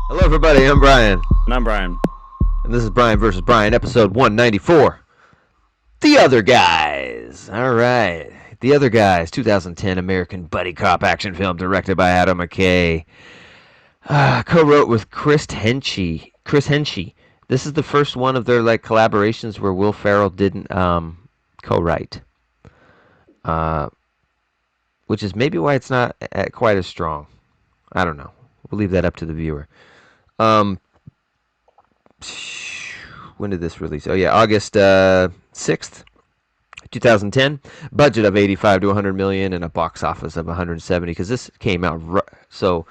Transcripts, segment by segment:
Hello, everybody. I'm Brian, And I'm Brian. and this is Brian versus Brian, episode 194. The Other Guys. All right, The Other Guys, 2010 American buddy cop action film directed by Adam McKay. Co-wrote with Chris Henchy. This is the first one of their collaborations where Will Ferrell didn't co-write, uh, which is maybe why it's not quite as strong. I don't know. We'll leave that up to the viewer. Um, when did this release? Oh yeah, August 6th, 2010. Budget of 85 to 100 million and a box office of 170 because this came out so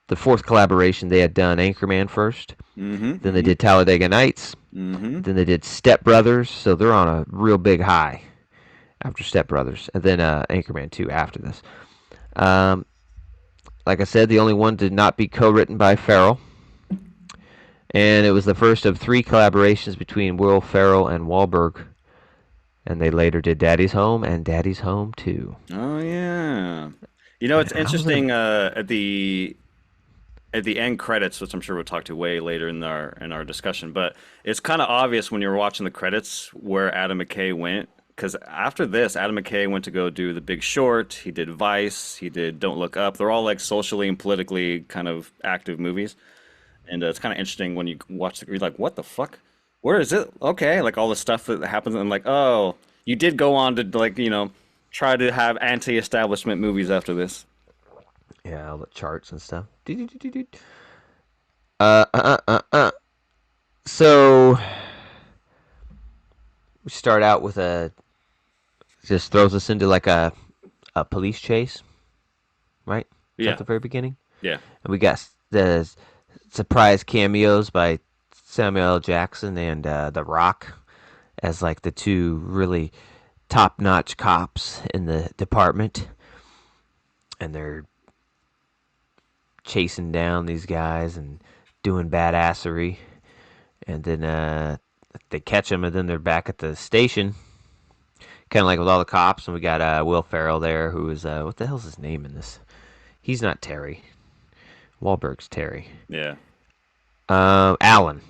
the fourth collaboration they had done Anchorman first. Then they did Talladega Nights. Then they did Step Brothers, so they're on a real big high after Step Brothers, and then Anchorman 2 after this. Like I said, the only one did not be co-written by Ferrell. And it was the first of three collaborations between Will Ferrell and Wahlberg. And they later did Daddy's Home and Daddy's Home 2. Oh yeah. You know, it's interesting at the end credits, which I'm sure we'll talk to way later in our discussion, but it's kind of obvious when you're watching the credits where Adam McKay went. Because after this, Adam McKay went to go do The Big Short. He did Vice. He did Don't Look Up. They're all like socially and politically kind of active movies. And it's kind of interesting when you watch you're like, what the fuck? Where is it? Okay, like all the stuff that happens, and like, oh, you did go on to like, try to have anti-establishment movies after this. Yeah, all the charts and stuff. Uh, uh, uh, uh. So we start out with just throws us into like a police chase, right? Is that Yeah, the very beginning? yeah. And we got the surprise cameos by Samuel L. Jackson and The Rock as like the two really top-notch cops in the department, and they're chasing down these guys and doing badassery, and then they catch them, and then they're back at the station, kind of like with all the cops, and we got Will Ferrell there, who is what the hell's his name in this? He's not Terry. Wahlberg's Terry. Yeah. Alan.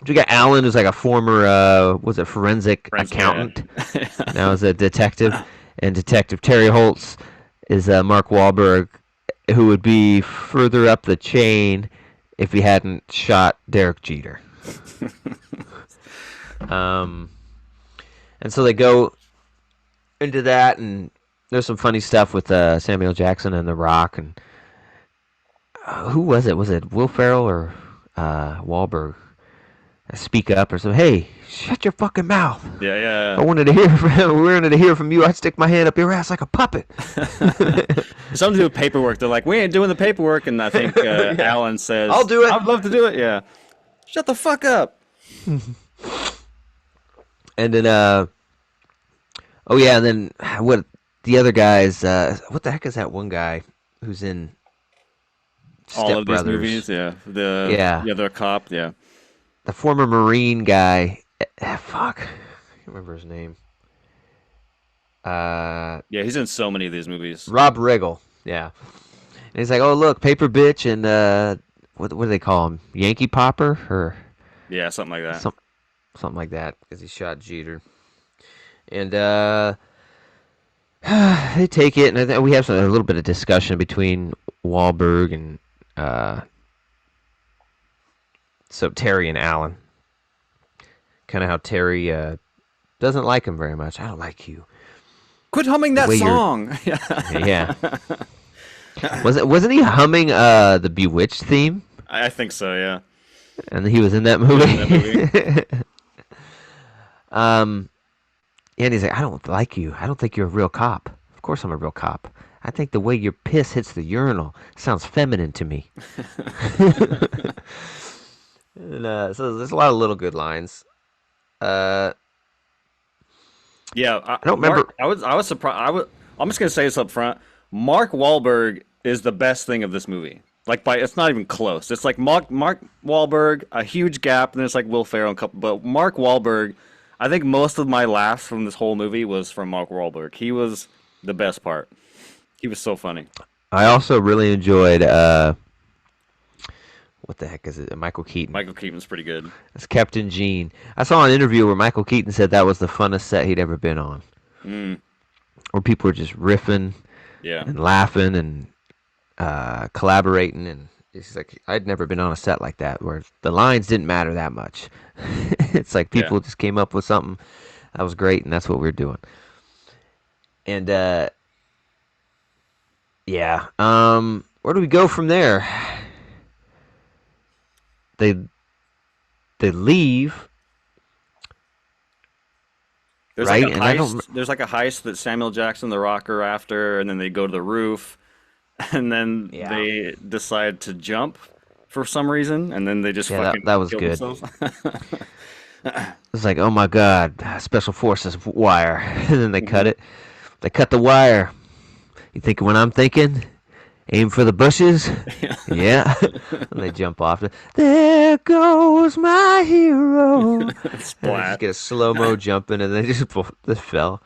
We got Alan, who's like a former, was it forensic Friends, yeah. accountant? Now is a detective, and Detective Terry Holtz is Mark Wahlberg, who would be further up the chain if he hadn't shot Derek Jeter. Um, and so they go into that, and there's some funny stuff with Samuel Jackson and The Rock, and who was it? Was it Will Ferrell or Wahlberg? Speak up or something. Hey, shut your fucking mouth. Yeah, I yeah. wanted to hear from, we wanted to hear from you. I'd stick my hand up your ass like a puppet. Something to do with paperwork. They're like, we ain't doing the paperwork, and I think Yeah. Alan says, I'll do it. I'd love to do it. Yeah. Shut the fuck up. And then, oh yeah, and then what? The other guys. What the heck is that one guy who's in All Step of these Brothers? movies, yeah. Yeah, The other cop, yeah. the former Marine guy. Fuck, I can't remember his name. Uh, Yeah, he's in so many of these movies. Rob Riggle. Yeah, and he's like, oh look, paper bitch, and what do they call him? Yankee popper or Yeah, something like that. some something like that because he shot Jeter. And they take it, and we have a little bit of discussion between Wahlberg and uh, so Terry and Alan. Kind of how Terry doesn't like him very much. I don't like you. Quit humming The that way you're, song. yeah. Wasn't he humming the Bewitched theme? I think so, yeah. And he was in that He was in that movie. movie. um, and he's like, I don't like you. I don't think you're a real cop. Of course I'm a real cop. I think the way your piss hits the urinal sounds feminine to me. And so there's a lot of little good lines. Uh, Yeah, I don't remember. I was surprised. I'm just gonna say this up front. Mark Wahlberg is the best thing of this movie. Like by it's not even close. It's like Mark Wahlberg, a huge gap, and then it's like Will Ferrell and couple. But Mark Wahlberg, I think most of my laughs from this whole movie was from Mark Wahlberg. He was the best part. He was so funny. I also really enjoyed what the heck is it? Michael Keaton. Michael Keaton's pretty good. It's Captain Gene. I saw an interview where Michael Keaton said that was the funnest set he'd ever been on. Where people were just riffing and laughing and collaborating. And it's like, I'd never been on a set like that where the lines didn't matter that much. It's like people just came up with something that was great, and that's what we were doing. And, where do we go from there? They leave. There's right? like a heist. There's like a heist that Samuel Jackson, the Rock, are after, and then they go to the roof, and then they decide to jump for some reason, and then they just fucking that was kill good. themselves. It's like, oh my god, Special Forces wire, and then they cut it. They cut the wire. You think when I'm thinking? Aim for the bushes. Yeah. And they jump off. There goes my hero. Splat. Just get a slow-mo jumping, and they just fell.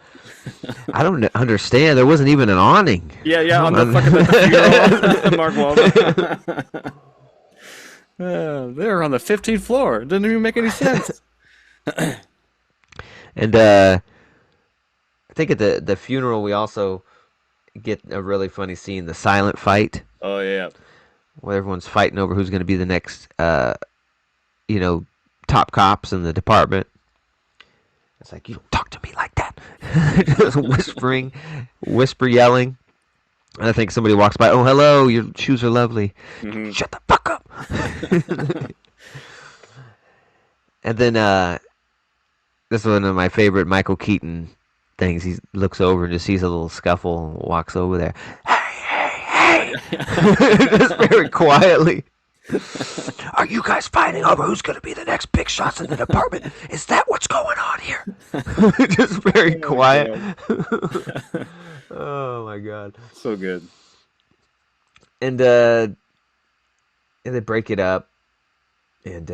I don't understand. There wasn't even an awning. Yeah, on the fucking Mark Wahlberg. They're on the 15th floor. It didn't even make any sense. And I think at the funeral we also get a really funny scene, the silent fight. Oh yeah, where everyone's fighting over who's going to be the next, top cops in the department. It's like, you don't talk to me like that. Just whisper yelling. And I think somebody walks by. Oh, hello, your shoes are lovely. Shut the fuck up. And then this is one of my favorite Michael Keaton things. He looks over and just sees a little scuffle and walks over there. Hey. Just very quietly. Are you guys fighting over who's going to be the next big shots in the department? Is that what's going on here? Just very quiet. Oh my god. So good. And they break it up. And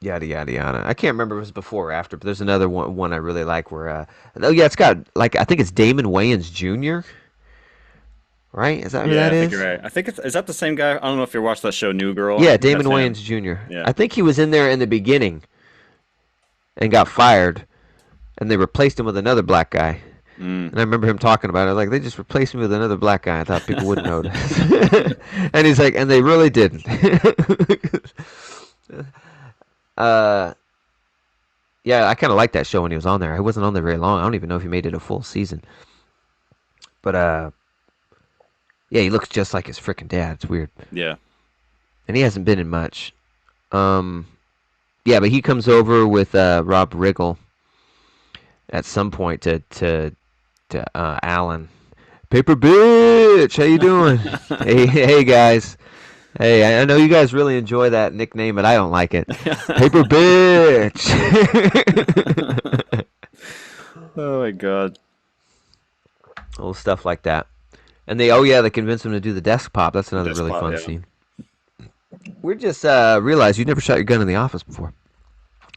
yada yada yada. I can't remember if it was before or after, but there's another one I really like where it's got, like, I think it's Damon Wayans Jr. Right? Is that who that is? I think you're right. I think is that the same guy? I don't know if you watched that show New Girl. Yeah, Damon Wayans Jr. Yeah. I think he was in there in the beginning and got fired, and they replaced him with another black guy. And I remember him talking about it. Like, they just replaced me with another black guy. I thought people wouldn't notice. And he's like, and they really didn't. I kind of liked that show when he was on there. He wasn't on there very long. I don't even know if he made it a full season. But he looks just like his freaking dad. It's weird. Yeah. And he hasn't been in much. But he comes over with Rob Riggle at some point to Alan. Paper bitch, how you doing? hey guys. Hey, I know you guys really enjoy that nickname, but I don't like it. Paper bitch. Oh my god. Little stuff like that. And they convince him to do the desk pop. That's another really fun scene. We just realized you never shot your gun in the office before.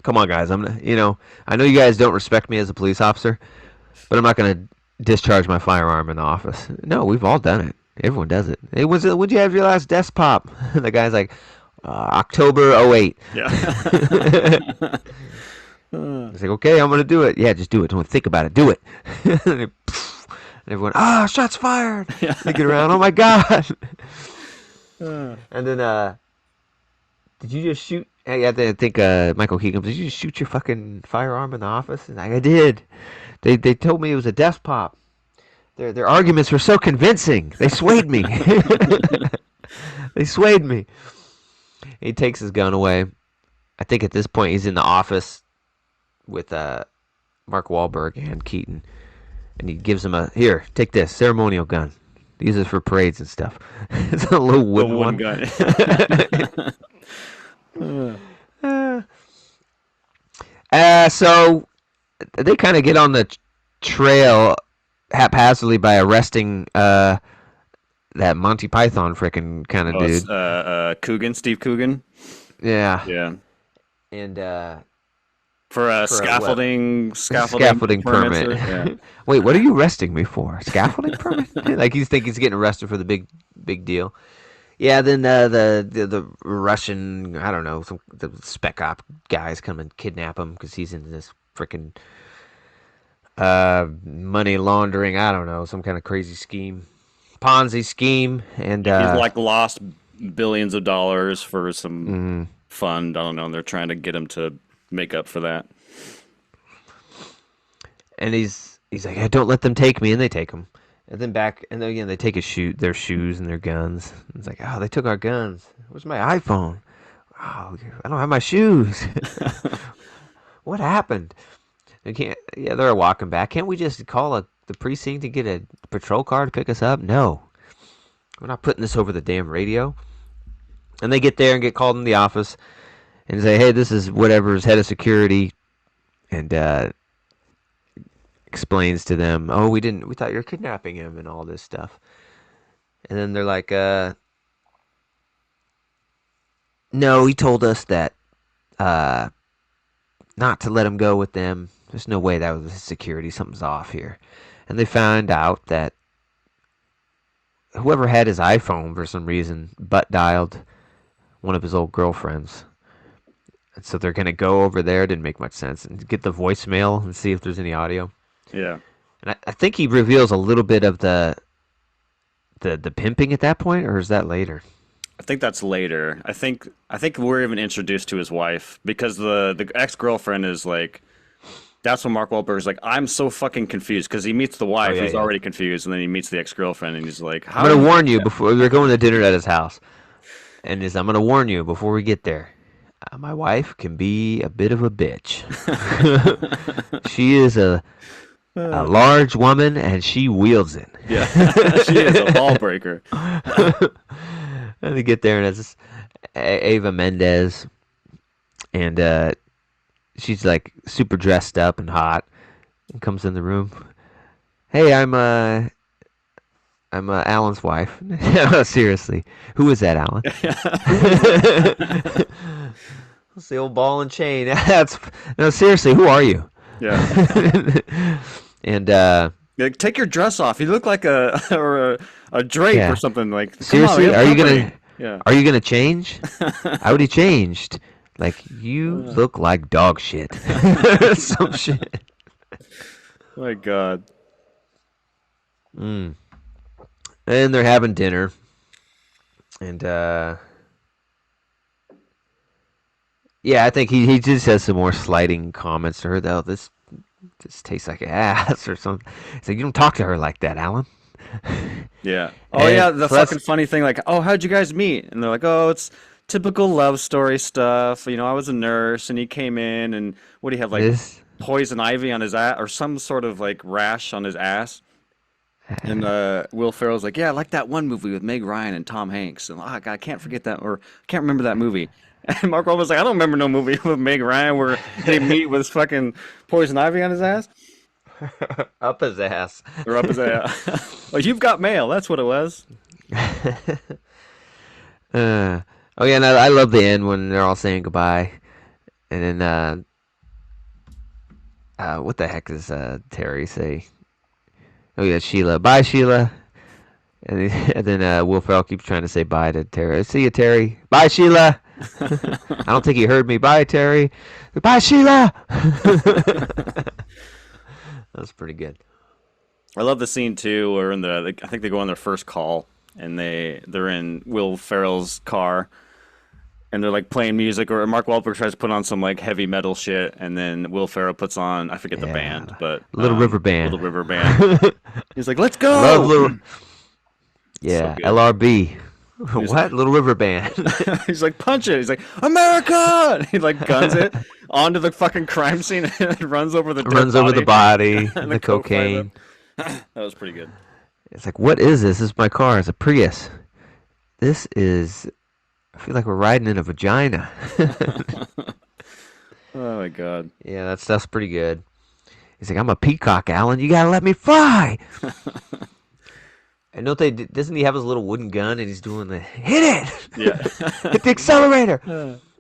Come on, guys. I know you guys don't respect me as a police officer, but I'm not going to discharge my firearm in the office. No, we've all done it. Everyone does it. Hey, when'd you have your last desk pop? The guy's like, October 08. Yeah. He's like, okay, I'm going to do it. Yeah, just do it. Don't think about it. Do it. And everyone, shots fired. Yeah. They get around, oh my God. And then, did you just shoot? I think Michael Keegan, did you just shoot your fucking firearm in the office? And I did. They told me it was a desk pop. Their arguments were so convincing. They swayed me. They swayed me. He takes his gun away. I think at this point he's in the office with Mark Wahlberg and Keaton. And he gives him here, take this, ceremonial gun. Use it for parades and stuff. It's a little wooden one. Gun. So they kind of get on the trail haphazardly by arresting that Monty Python frickin' kind of dude. Steve Coogan. Yeah. Yeah. And for a scaffolding permit. Yeah. Wait, what are you arresting me for? Scaffolding permit? Like he's getting arrested for the big deal. Yeah, then the Russian, I don't know, the spec op guys come and kidnap him because he's in this freaking money laundering. I don't know, some kind of crazy scheme, Ponzi scheme, and He's like lost billions of dollars for some mhm. fund. I don't know. And they're trying to get him to make up for that. And he's like, hey, don't let them take me, and they take him. And then back, and then again, they take their shoes and their guns. And it's like, oh, they took our guns. Where's my iPhone? Oh, I don't have my shoes. What happened? They can't. Yeah, they're walking back. Can't we just call the precinct to get a patrol car to pick us up? No, we're not putting this over the damn radio. And they get there and get called in the office and say, hey, this is whatever's head of security, and explains to them, oh, we thought you were kidnapping him and all this stuff. And then they're like, no, he told us that uh, not to let him go with them. There's no way that was his security. Something's off here. And they found out that whoever had his iPhone for some reason butt dialed one of his old girlfriends. And so they're going to go over there. Didn't make much sense. And get the voicemail and see if there's any audio. Yeah. And I think he reveals a little bit of the pimping at that point, or is that later? I think that's later. I think we're even introduced to his wife because the ex girlfriend is like. That's when Mark Wahlberg is like, I'm so fucking confused because he meets the wife, Yeah, who's yeah. already confused, and then he meets the ex girlfriend, and he's like, I'm "How?" gonna warn you before we're going to dinner at his house, and I'm gonna warn you before we get there. My wife can be a bit of a bitch. She is a large woman, and she wields it. Yeah, she is a ball breaker. And they get there, and it's Ava Mendez, and she's like super dressed up and hot, and comes in the room. Hey, I'm Alan's wife. No, seriously, who is that, Alan? It's the old ball and chain. That's no, seriously, who are you? Yeah, And like, take your dress off. You look like a or a drape or yeah, something. Like, come on, we seriously, have company. Yeah. are you gonna change? I already changed. Like you look like dog shit. Some shit. My God. Mm. And they're having dinner, and yeah, I think he just has some more slighting comments to her though. This tastes like ass or something. He's like, you don't talk to her like that, Alan. Yeah. Oh And yeah, the so that's fucking funny thing, like, oh, how'd you guys meet? And they're like, oh, it's typical love story stuff. You know, I was a nurse, and he came in, and what do you have, like this. poison ivy on his ass, or some sort of like rash on his ass? And Will Ferrell's like, yeah, I like that one movie with Meg Ryan and Tom Hanks. And oh, God, I can't forget that, or can't remember that movie. And Mark Wahlberg's like, I don't remember no movie with Meg Ryan where they meet with fucking poison ivy on his ass Up his ass. or up his ass. Well, you've got mail. That's what it was. Oh yeah, and I love the end when they're all saying goodbye, and then what the heck does Terry say? Oh yeah, Sheila. Bye, Sheila. And then Will Ferrell keeps trying to say bye to Terry. See you, Terry. Bye, Sheila. I don't think he heard me. Bye, Terry. Bye, Sheila. That's pretty good. I love the scene too, where I think they go on their first call, and they're in Will Ferrell's car, and they're like playing music, or Mark Wahlberg tries to put on some like heavy metal shit, and then Will Ferrell puts on, I forget the Yeah, band, but Little River Little Band. River Band. He's like, "Let's Love go!" Little. So Yeah, good. LRB. He's What? Little River Band. he's like, "Punch it!" He's like, "America!" And he like guns it onto the fucking crime scene and runs over the dead Runs over the body body and and the the co-pilot. cocaine. That was pretty good. It's like, what is this? This is my car. It's a Prius. This is. I feel like we're riding in a vagina. Oh my God. Yeah, that stuff's pretty good. He's like, I'm a peacock, Alan. You gotta let me fly. And don't they? Doesn't he have his little wooden gun and he's doing the hit it, Yeah. hit the accelerator?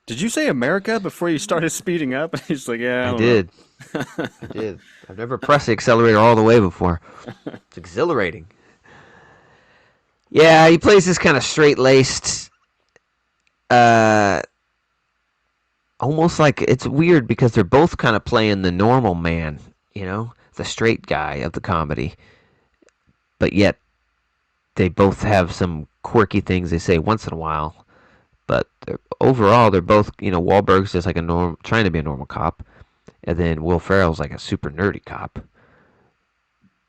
Did you say America before you started speeding up? And he's like, yeah, I I don't know. did. I did. I've never pressed the accelerator all the way before. It's exhilarating. Yeah, he plays this kind of straight-laced, uh, almost like it's weird because they're both kind of playing the normal man, the straight guy of the comedy, but yet they both have some quirky things they say once in a while. But overall, they're both, Wahlberg's just like trying to be a normal cop, and then Will Ferrell's like a super nerdy cop.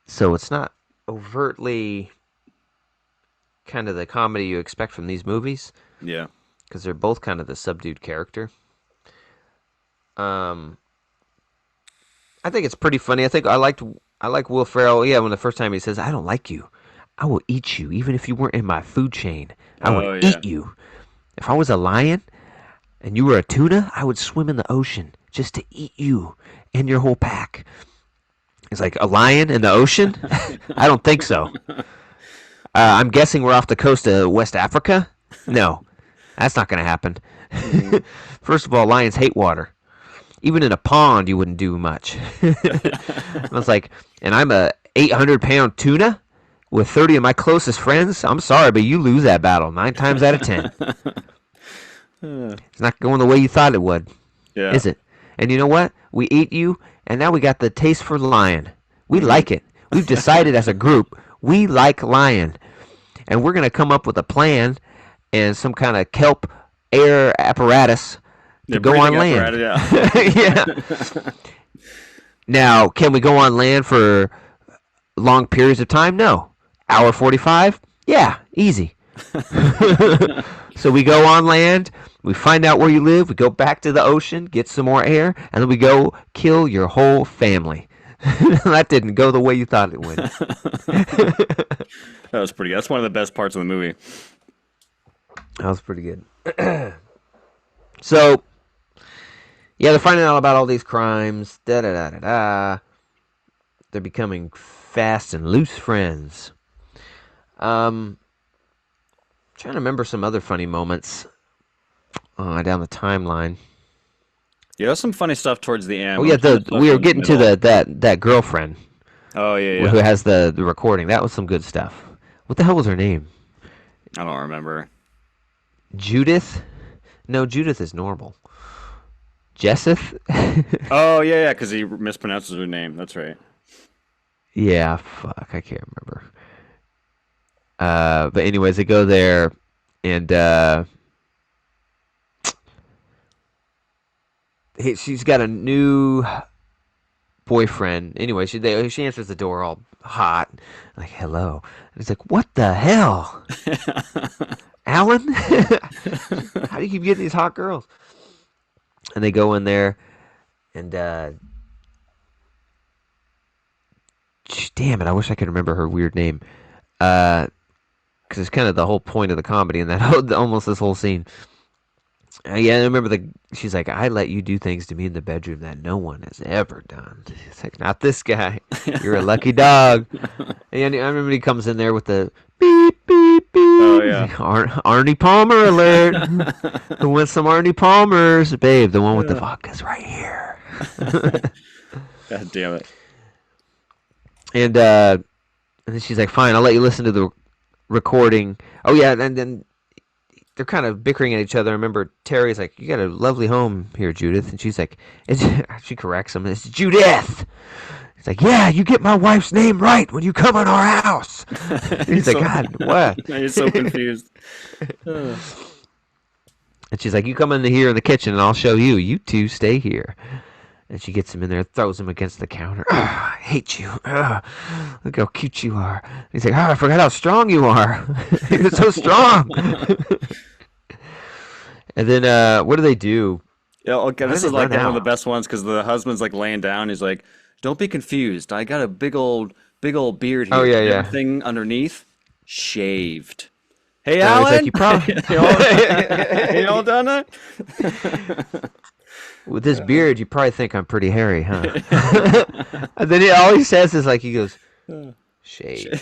So it's not overtly kind of the comedy you expect from these movies, Yeah. because they're both kind of the subdued character. I think it's pretty funny. I like Will Ferrell. Yeah, when the first time he says, "I don't like you. I will eat you, even if you weren't in my food chain. I would Oh yeah. eat you. If I was a lion and you were a tuna, I would swim in the ocean just to eat you and your whole pack." It's like, a lion in the ocean? I don't think so. I'm guessing we're off the coast of West Africa? No, that's not going to happen. Mm. First of all, lions hate water. Even in a pond, you wouldn't do much. I was like, and I'm a 800-pound tuna with 30 of my closest friends? I'm sorry, but you lose that battle 9 times out of 10. It's not going the way you thought it would, Yeah. is it? And you know what? We eat you, and now we got the taste for lion. We Mhm. like it. We've decided as a group, we like lion. And we're going to come up with a plan and some kind of kelp air apparatus to Yeah, go on breathing land. apparatus, Yeah. yeah. Now, can we go on land for long periods of time? No. Hour 45? Yeah, easy. So we go on land, we find out where you live, we go back to the ocean, get some more air, and then we go kill your whole family. That didn't go the way you thought it would. That was pretty. That's one of the best parts of the movie. That was pretty good. So, yeah, they're finding out about all these crimes. Da da da da da. They're becoming fast and loose friends. Trying to remember some other funny moments down the timeline. Yeah, there's some funny stuff towards the end. Oh but yeah, I'm trying to stuff we were in the getting to middle. that girlfriend Oh yeah, who yeah. has the recording. That was some good stuff. What the hell was her name? I don't remember. Judith? No, Judith is normal. Jesseth? Oh yeah, yeah, because he mispronounces her name. That's right. Yeah, fuck, I can't remember. But anyways, they go there, and she's got a new boyfriend. Anyway, she answers the door all hot, like hello. And he's like, "What the hell, Alan? How do you keep getting these hot girls?" And they go in there, and damn it, I wish I could remember her weird name. Because it's kind of the whole point of the comedy in that almost this whole scene. Yeah, I remember she's like, "I let you do things to me in the bedroom that no one has ever done." It's like, not this guy. You're a lucky dog. And I remember he comes in there with the beep beep Oh beep. He's yeah. like, Arnie Palmer alert. Who wants some Arnie Palmers, babe? The one with the Yeah. vodka's right here. God damn it. And then she's like, "Fine, I'll let you listen to the recording." Oh yeah, and then they're kind of bickering at each other. I remember Terry's like, "You got a lovely home here, Judith," and she's like, she corrects him, "It's Judith." He's like, "Yeah, you get my wife's name right when you come in our house." He's like, "God, what?" He's so confused. Uh, And she's like, "You come in here in the kitchen, and I'll show you. You two stay here." And she gets him in there, throws him against the counter. "Ugh, I hate you. Ugh, look how cute you are." He's like, "Oh, I forgot how strong you are. You're so strong." And then what do they do? Yeah, okay, How do this they is like run one of the out? best ones because the husband's like laying down. He's like, "Don't be confused. I got a big old beard Oh here. yeah, And yeah. everything underneath, shaved." Hey, No, he's like, Alan, "You probably you all done that? with this beard, you probably think I'm pretty hairy, huh?" And then all he says is like, he goes, "Shade."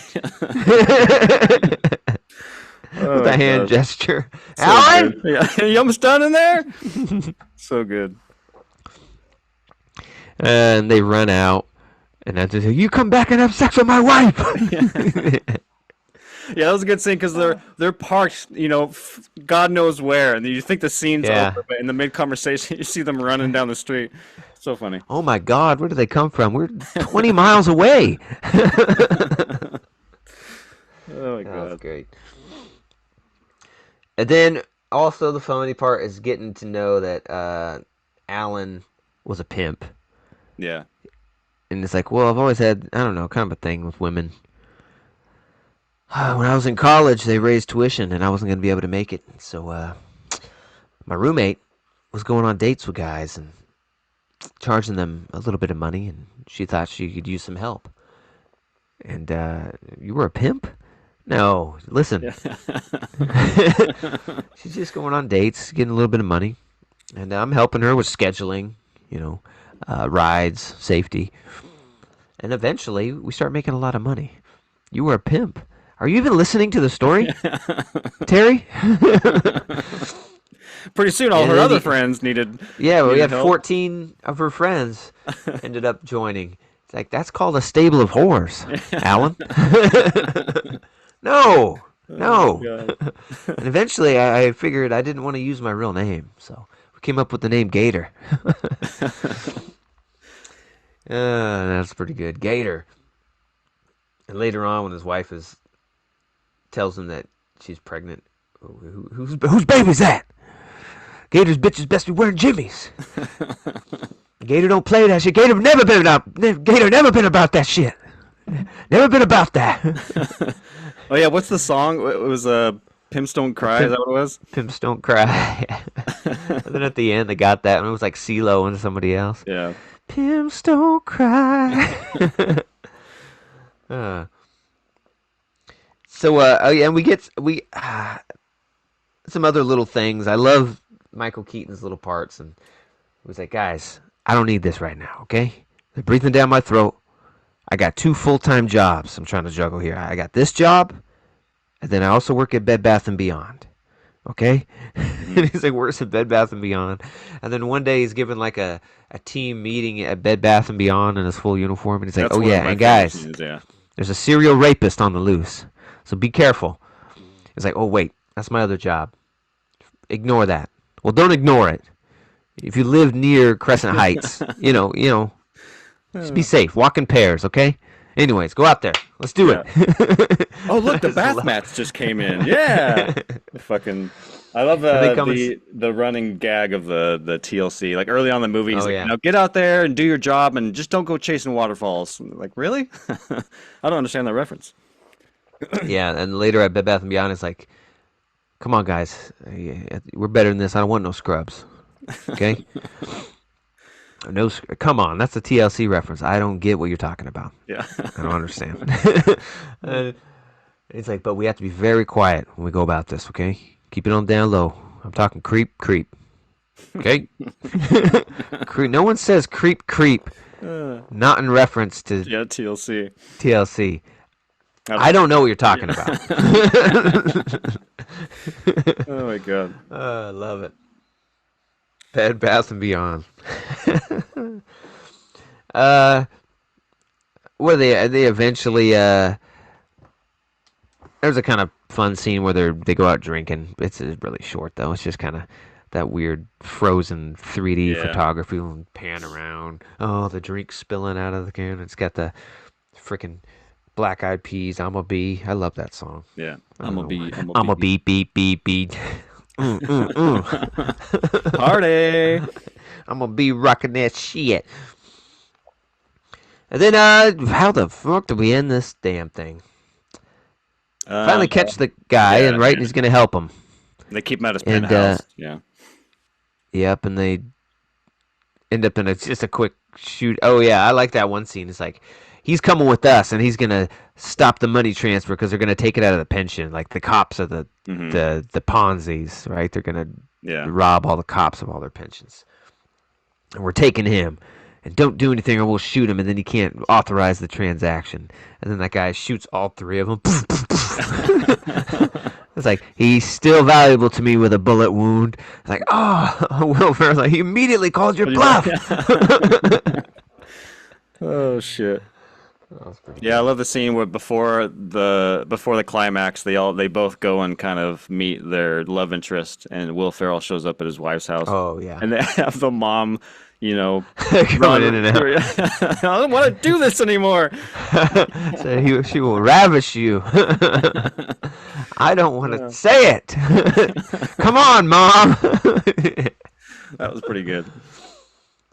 With Oh a hand god, gesture. so "Alan!" good. Yeah, you almost done in there? So good. And they run out. And then they say, "You come back and have sex with my wife." Yeah, that was a good scene because they're parked, God knows where, and you think the scene's Yeah. over, but in the mid conversation, you see them running down the street. So funny. Oh my God, where do they come from? We're 20 miles away. Oh my That's God. great. And then also the funny part is getting to know that Alan was a pimp. Yeah. And it's like, well, I've always had, I don't know, kind of a thing with women. When I was in college, they raised tuition, and I wasn't going to be able to make it. So my roommate was going on dates with guys and charging them a little bit of money, and she thought she could use some help. And you were a pimp? No, listen. Yeah. She's just going on dates, getting a little bit of money, and I'm helping her with scheduling, rides, safety, and eventually we start making a lot of money. You were a pimp. Are you even listening to the story, Terry? Pretty soon, all And her then other friends needed. Yeah, we needed had help. 14 of her friends ended up joining. It's like, that's called a stable of whores, Alan. No, Oh no. my God. And eventually I figured I didn't want to use my real name, so we came up with the name Gator. That's pretty good. Gator. And later on, when his wife tells him that she's pregnant, whose baby's that? Gator's bitches best be wearing jimmies. Gator don't play that shit. Gator never been about that shit. Never been about that. Oh yeah, what's the song? It was Pimps Don't Cry. Is that what it was? Pimps don't cry. And then at the end, they got that, and it was like CeeLo and somebody else. Yeah. Pimps don't cry. Oh yeah, and we get some other little things. I love Michael Keaton's little parts, and he was like, guys, I don't need this right now, okay? They're breathing down my throat. I got 2 full-time jobs I'm trying to juggle here. I got this job, and then I also work at Bed Bath & Beyond, okay? Mm-hmm. And he's like, works at Bed Bath & Beyond. And then one day he's given like a team meeting at Bed Bath & Beyond in his full uniform, and he's like, That's oh one of yeah, my and favorite guys, scenes, yeah. there's a serial rapist on the loose, so be careful. It's like, oh wait, that's my other job. Ignore that. Well, don't ignore it. If you live near Crescent Heights, just be safe. Walk in pairs, okay? Anyways, go out there. Let's do Yeah. it. Oh look, the I just bath love- mats just came in. Yeah. Fucking. I love they come the running gag of the TLC. Like early on in the movie, he's Oh, like, yeah. get out there and do your job and just don't go chasing waterfalls. Like, really? I don't understand that reference. Yeah, and later at Bed Bath & Beyond, it's like, come on, guys. We're better than this. I don't want no scrubs. Okay? Come on. That's a TLC reference. I don't get what you're talking about. Yeah. I don't understand. And it's like, but we have to be very quiet when we go about this, okay? Keep it on down low. I'm talking creep. Okay? No one says creep. Not in reference to Yeah, TLC. TLC. I don't know what you're talking about. Oh my God. I love it. Bed Bath and Beyond. Where they eventually there's a kind of fun scene where they go out drinking. It's really short though. It's just kind of that weird frozen 3D Yeah. photography and pan around. Oh, the drink spilling out of the can. It's got the freaking Black Eyed Peas. I'm a bee. I love that song. Yeah. I'm a bee. beep. Party. I'm gonna be rocking that shit. And then, how the fuck do we end this damn thing? Finally catch the guy, yeah, and right, yeah. he's gonna help him. They keep him at his And, penthouse. Yeah. Yep, and they end up in just a quick shoot. Oh yeah, I like that one scene. It's like he's coming with us, and he's gonna stop the money transfer because they're gonna take it out of the pension. Like the cops are the Ponzi's, right? They're gonna Yeah. rob all the cops of all their pensions, and we're taking him. And don't do anything or we'll shoot him, and then he can't authorize the transaction. And then that guy shoots all 3 of them. It's like, he's still valuable to me with a bullet wound. It's like, oh, Will Ferrell's like, he immediately called your bluff. Oh shit. That was pretty Yeah, I good. love the scene where before the climax, they both go and kind of meet their love interest, and Will Ferrell shows up at his wife's house, Oh yeah, and they have the mom, you know, coming in run and out. through. I don't want to do this anymore. So she will ravish you. I don't want to Yeah. say it. Come on, mom. That was pretty good.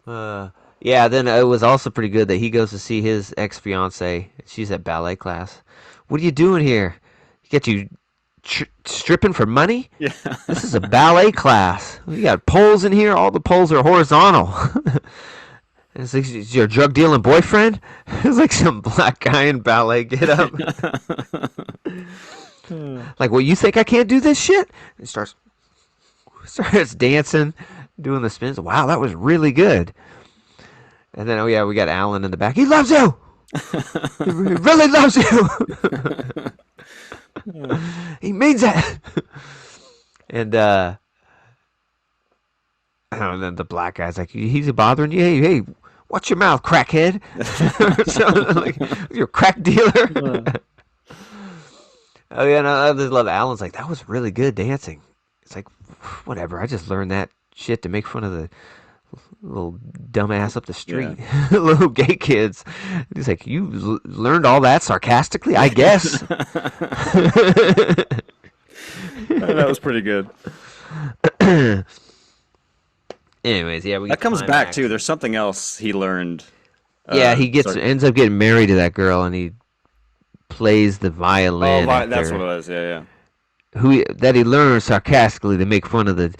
uh, yeah. Then it was also pretty good that he goes to see his ex fiance. She's at ballet class. What are you doing here? Get you stripping for money? Yeah. This is a ballet class. We got poles in here. All the poles are horizontal. It's like, is your drug dealing boyfriend? It's like some black guy in ballet get up. Like, well, you think I can't do this shit? And he starts dancing, doing the spins. Wow, that was really good. And then, oh yeah, we got Alan in the back. He loves you. He really loves you. He means it. And and then the black guy's like, he's bothering you. Hey, watch your mouth, crackhead. So, like, you're a crack dealer. Oh yeah, and I just love Alan's like, that was really good dancing. It's like, whatever. I just learned that shit to make fun of the little dumbass up the Yeah. street, little gay kids. He's like, you learned all that sarcastically, I guess. That was pretty good. Anyways, yeah, we That get the comes back too. climax. There's something else he learned. Yeah, he Sorry. ends up getting married to that girl, and he plays the Oh, violin that's what it after was. Yeah, that he learned sarcastically to make fun of the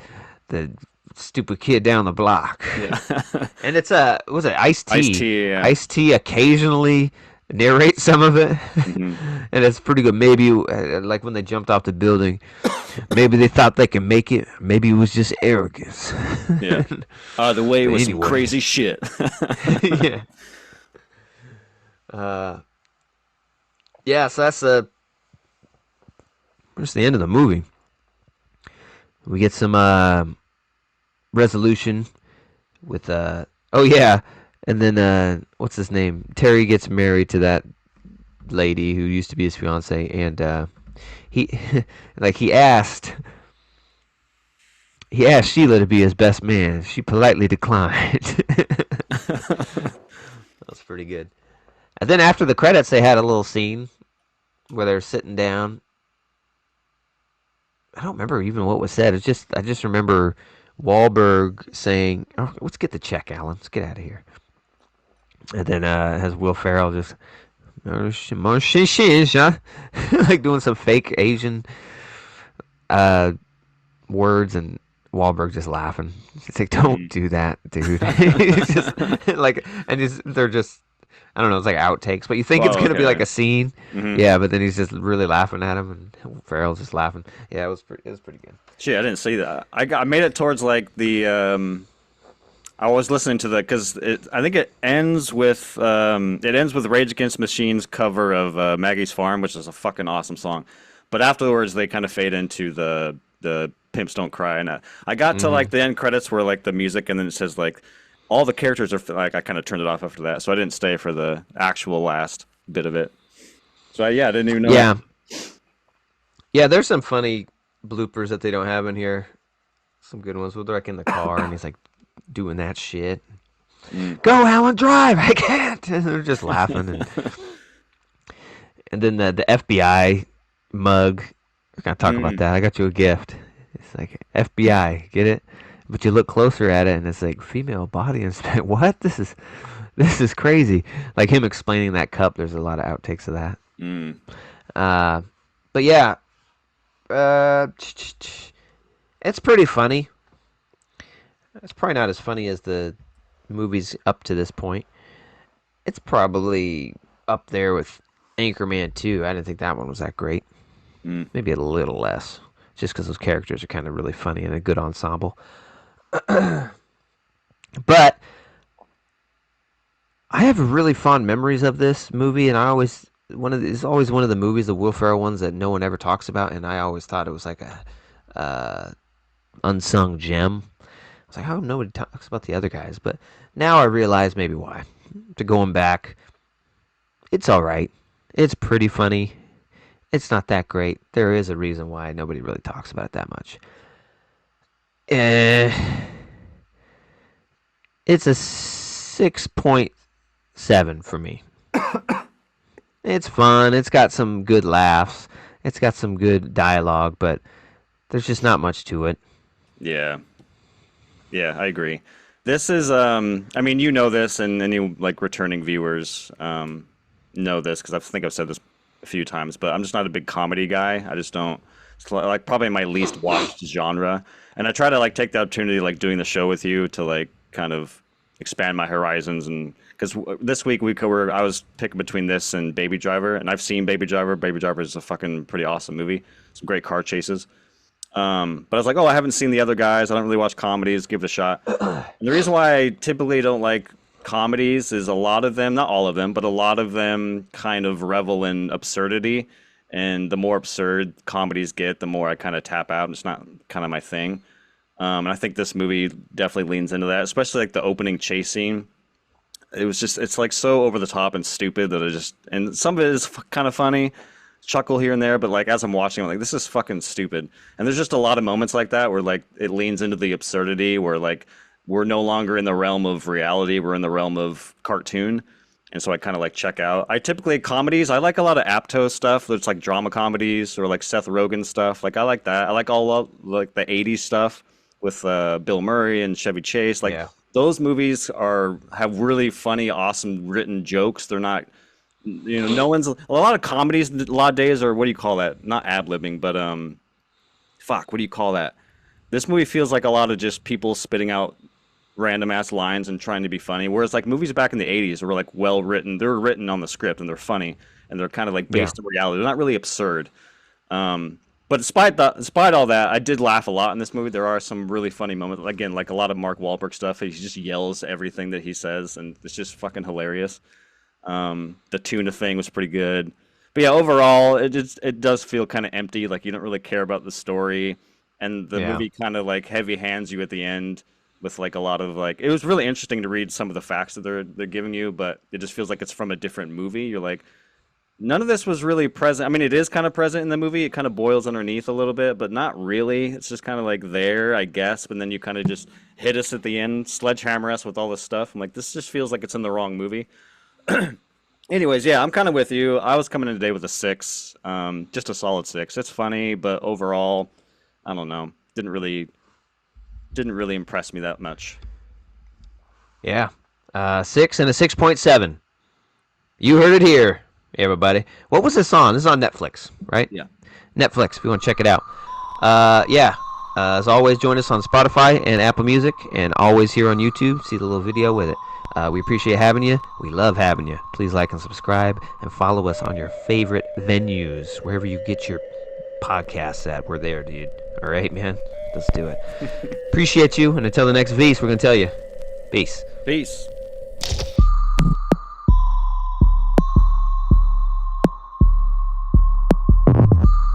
stupid kid down the block. yeah. Yeah. And it's was it Ice Iced T? tea. Yeah. Ice T occasionally narrates some of it, Hmm. and it's pretty good. Maybe like when they jumped off the building, maybe they thought they could make it. Maybe it was just arrogance. Yeah. The way But was some anyway, crazy shit. yeah, uh, yeah. So that's just the end of the movie. We get some resolution with oh yeah, and then what's his name? Terry gets married to that lady who used to be his fiance, and he like he asked Sheila to be his best man. She politely declined. That's pretty good. And then after the credits, they had a little scene where they're sitting down. I don't remember even what was said. It's just I just remember Wahlberg saying, oh, "Let's get the check, Alan. Let's get out of here." And then has Will Ferrell just like doing some fake Asian uh, words, and Wahlberg just laughing. It's like, don't Mhm. do that, dude. He's just like, and they're just, I don't know, it's like outtakes, but you think it's Oh, gonna be like okay. a scene, Hmm. yeah. But then he's just really laughing at him, and Farrell's just laughing. Yeah, it was pretty good. Shit, I didn't see that. I made it towards like the I was listening to the because I think it ends with Rage Against the Machine's cover of Maggie's Farm, which is a fucking awesome song. But afterwards, they kind of fade into the Pimps Don't Cry, and I got to Hmm. like the end credits where like the music, and then it says like all the characters are like I kind of turned it off after that, so I didn't stay for the actual last bit of it. So yeah, I didn't even know that. Yeah, yeah. There's some funny bloopers that they don't have in here. Some good ones with like in the car, and he's like doing that shit. Mm. Go, Alan, drive! I can't. And they're just laughing, and then the FBI mug. We're gonna talk about Mm. that. I got you a gift. It's like FBI, get it? But you look closer at it, and it's like female body inspector. What? This is crazy. Like him explaining that cup. There's a lot of outtakes of that. Mm. Uh, but yeah, uh, it's pretty funny. It's probably not as funny as the movies up to this point. It's probably up there with Anchorman 2. I didn't think that one was that great. Mm. Maybe a little less, just because those characters are kind of really funny and a good ensemble. But I have really fond memories of this movie, and it's always one of the movies, the Will Ferrell ones that no one ever talks about, and I always thought it was like a uh, unsung gem. I was like, how come nobody talks about the other guys? But now I realize maybe why. To going back, It's all right. It's pretty funny. It's not that great. There is a reason why nobody really talks about it that much. Eh, it's a 6.7 for me. It's fun. It's got some good laughs. It's got some good dialogue, but there's just not much to it. Yeah. Yeah, I agree. This is I mean, you know this and any like returning viewers know this because I think I've said this a few times, but I'm just not a big comedy guy. I just don't it's like probably my least watched genre. And I try to like take the opportunity like doing the show with you to like kind of expand my horizons and because this week I was picking between this and Baby Driver, and I've seen Baby Driver. Baby Driver is a fucking pretty awesome movie. Some great car chases. But I was like, oh, I haven't seen the other guys. I don't really watch comedies. Give it a shot. And the reason why I typically don't like comedies is a lot of them, not all of them, but a lot of them kind of revel in absurdity. And the more absurd comedies get, the more I kind of tap out. It's not kind of my thing. And I think this movie definitely leans into that, especially like the opening chase scene. It's like so over the top and stupid that and some of it is kind of funny, chuckle here and there, but like as I'm watching, I'm like, this is fucking stupid. And there's just a lot of moments like that where like it leans into the absurdity, where like we're no longer in the realm of reality, we're in the realm of cartoon. And so I kind of like check out. I typically comedies. I like a lot of Apto stuff. There's like drama comedies or like Seth Rogen stuff. Like I like that. I like all of like the '80s stuff with Bill Murray and Chevy Chase. Like Yeah. those movies have really funny, awesome written jokes. They're not, no one's a lot of comedies. A lot of days are what do you call that? Not ad libbing, but fuck, what do you call that? This movie feels like a lot of just people spitting out random ass lines and trying to be funny. Whereas like movies back in the '80s were like well written. They're written on the script and they're funny and they're kind of like Yeah. based in reality. They're not really absurd. But despite all that, I did laugh a lot in this movie. There are some really funny moments. Again, like a lot of Mark Wahlberg stuff. He just yells everything that he says, and it's just fucking hilarious. The tuna thing was pretty good. But yeah, overall, it does feel kind of empty. Like you don't really care about the story, and the Yeah. movie kind of like heavy hands you at the end with like a lot of like. It was really interesting to read some of the facts that they're giving you, but it just feels like it's from a different movie. You're like, none of this was really present. I mean, it is kind of present in the movie. It kind of boils underneath a little bit, but not really. It's just kind of like there, I guess. But then you kind of just hit us at the end, sledgehammer us with all this stuff. I'm like, this just feels like it's in the wrong movie. Anyways, yeah, I'm kind of with you. I was coming in today with a 6, just a solid 6. It's funny, but overall, I don't know. Didn't really impress me that much. Yeah. 6 and a 6.7. You heard it here, everybody. What was this on? This is on Netflix, right? Yeah. Netflix, if you want to check it out. Yeah. As always, join us on Spotify and Apple Music, and always here on YouTube. See the little video with it. We appreciate having you. We love having you. Please like and subscribe, and follow us on your favorite venues, wherever you get your podcasts at. We're there, dude. All right, man? Let's do it. Appreciate you, and until the next V's, we're going to tell you. Peace. Peace.